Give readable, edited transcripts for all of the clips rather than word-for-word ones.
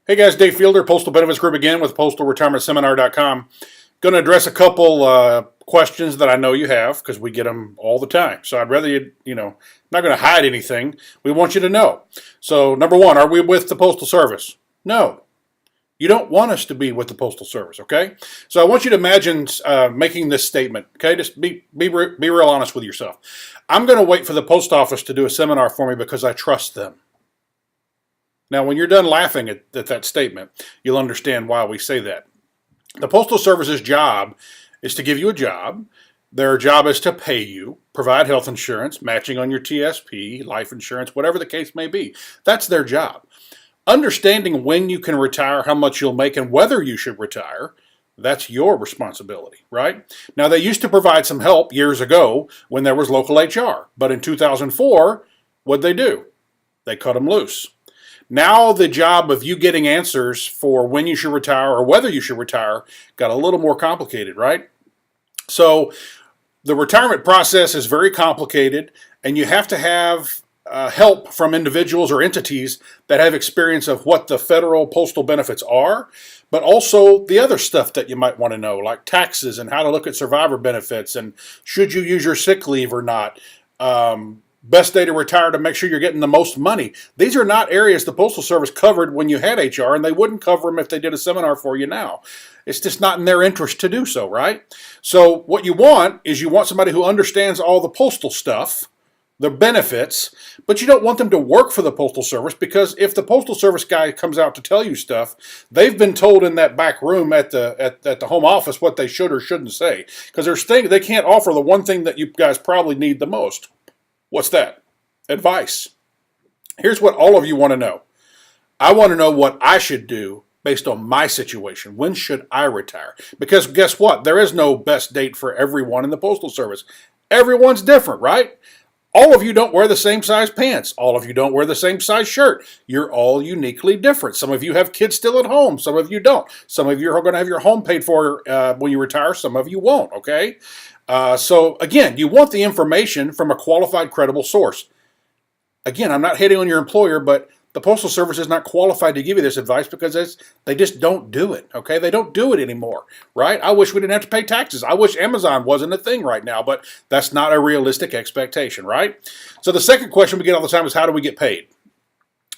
Hey guys, Dave Fielder, Postal Benefits Group again with Postalretirementseminar.com. Going to address a couple questions that I know you have because we get them all the time. So I'd rather I'm not going to hide anything. We want you to know. So number one, are we with the Postal Service? No. You don't want us to be with the Postal Service, okay? So I want you to imagine making this statement, okay? Just be real honest with yourself. I'm going to wait for the post office to do a seminar for me because I trust them. Now, when you're done laughing at that statement, you'll understand why we say that. The Postal Service's job is to give you a job. Their job is to pay you, provide health insurance, matching on your TSP, life insurance, whatever the case may be. That's their job. Understanding when you can retire, how much you'll make, and whether you should retire, that's your responsibility, right? Now, they used to provide some help years ago when there was local HR. But in 2004, what'd they do? They cut them loose. Now the job of you getting answers for when you should retire or whether you should retire got a little more complicated, right? So the retirement process is very complicated, and you have to have help from individuals or entities that have experience of what the federal postal benefits are, but also the other stuff that you might want to know, like taxes and how to look at survivor benefits and should you use your sick leave or not. Best day to retire to make sure you're getting the most money. These are not areas the Postal Service covered when you had HR, and they wouldn't cover them if they did a seminar for you now. It's just not in their interest to do so, right? So what you want is you want somebody who understands all the postal stuff, the benefits, but you don't want them to work for the Postal Service, because if the Postal Service guy comes out to tell you stuff, they've been told in that back room at the home office what they should or shouldn't say, because there's things they can't offer the one thing that you guys probably need the most. What's that? Advice. Here's what all of you want to know. I want to know what I should do based on my situation. When should I retire? Because guess what? There is no best date for everyone in the Postal Service. Everyone's different, right? All of you don't wear the same size pants. All of you don't wear the same size shirt. You're all uniquely different. Some of you have kids still at home. Some of you don't. Some of you are going to have your home paid for when you retire. Some of you won't, okay? So again, you want the information from a qualified, credible source. Again, I'm not hating on your employer, but the Postal Service is not qualified to give you this advice because they just don't do it, okay? They don't do it anymore, right? I wish we didn't have to pay taxes. I wish Amazon wasn't a thing right now, but that's not a realistic expectation, right? So the second question we get all the time is, how do we get paid?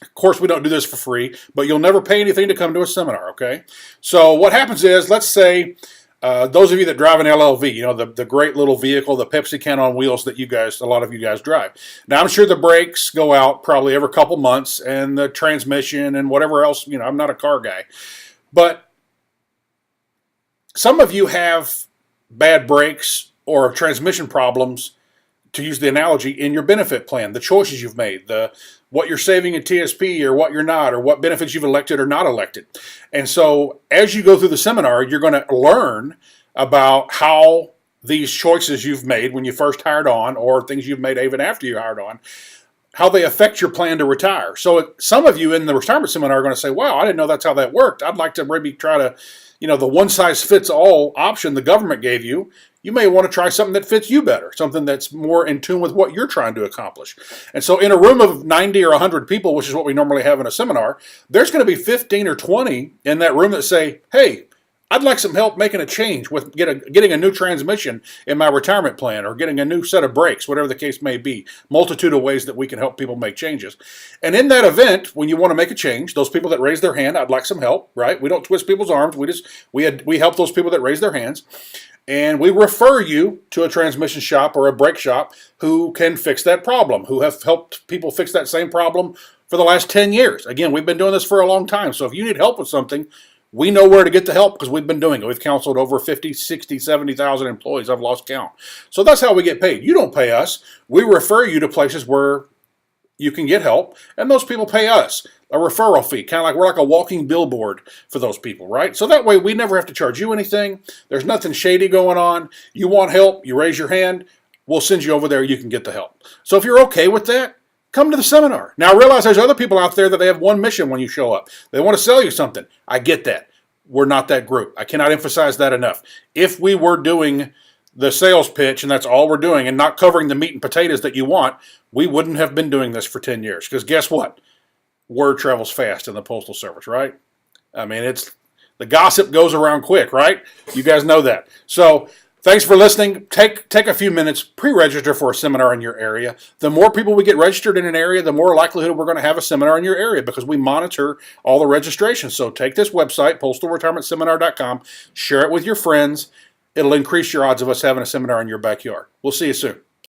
Of course, we don't do this for free, but you'll never pay anything to come to a seminar, okay? So what happens is, let's say, those of you that drive an LLV, the great little vehicle, the Pepsi can on wheels that a lot of you guys drive. Now, I'm sure the brakes go out probably every couple months, and the transmission and whatever else, I'm not a car guy. But some of you have bad brakes or transmission problems, to use the analogy, in your benefit plan, the choices you've made, what you're saving in TSP or what you're not, or what benefits you've elected or not elected. And so as you go through the seminar, you're going to learn about how these choices you've made when you first hired on, or things you've made even after you hired on, how they affect your plan to retire. So some of you in the retirement seminar are going to say, wow, I didn't know that's how that worked. I'd like to maybe try to, the one-size-fits-all option the government gave you. You may want to try something that fits you better, something that's more in tune with what you're trying to accomplish. And so in a room of 90 or 100 people, which is what we normally have in a seminar, there's going to be 15 or 20 in that room that say, hey, I'd like some help making a change with getting a new transmission in my retirement plan, or getting a new set of brakes, whatever the case may be. Multitude of ways that we can help people make changes. And in that event, when you want to make a change, those people that raise their hand, I'd like some help, right? We don't twist people's arms. We help those people that raise their hands. And we refer you to a transmission shop or a brake shop who can fix that problem, who have helped people fix that same problem for the last 10 years. Again, we've been doing this for a long time. So if you need help with something, we know where to get the help because we've been doing it. We've counseled over 50, 60, 70,000 employees. I've lost count. So that's how we get paid. You don't pay us. We refer you to places where you can get help, and those people pay us a referral fee, kind of like we're like a walking billboard for those people, right? So that way we never have to charge you anything. There's nothing shady going on. You want help, you raise your hand, we'll send you over there, you can get the help. So if you're okay with that, come to the seminar. Now realize there's other people out there that they have one mission when you show up. They want to sell you something. I get that. We're not that group. I cannot emphasize that enough. If we were doing the sales pitch and that's all we're doing and not covering the meat and potatoes that you want, we wouldn't have been doing this for 10 years. Because guess what? Word travels fast in the Postal Service, right? I mean, the gossip goes around quick, right? You guys know that. So thanks for listening. Take a few minutes, pre-register for a seminar in your area. The more people we get registered in an area, the more likelihood we're going to have a seminar in your area because we monitor all the registrations. So take this website, postalretirementseminar.com, share it with your friends. It'll increase your odds of us having a seminar in your backyard. We'll see you soon.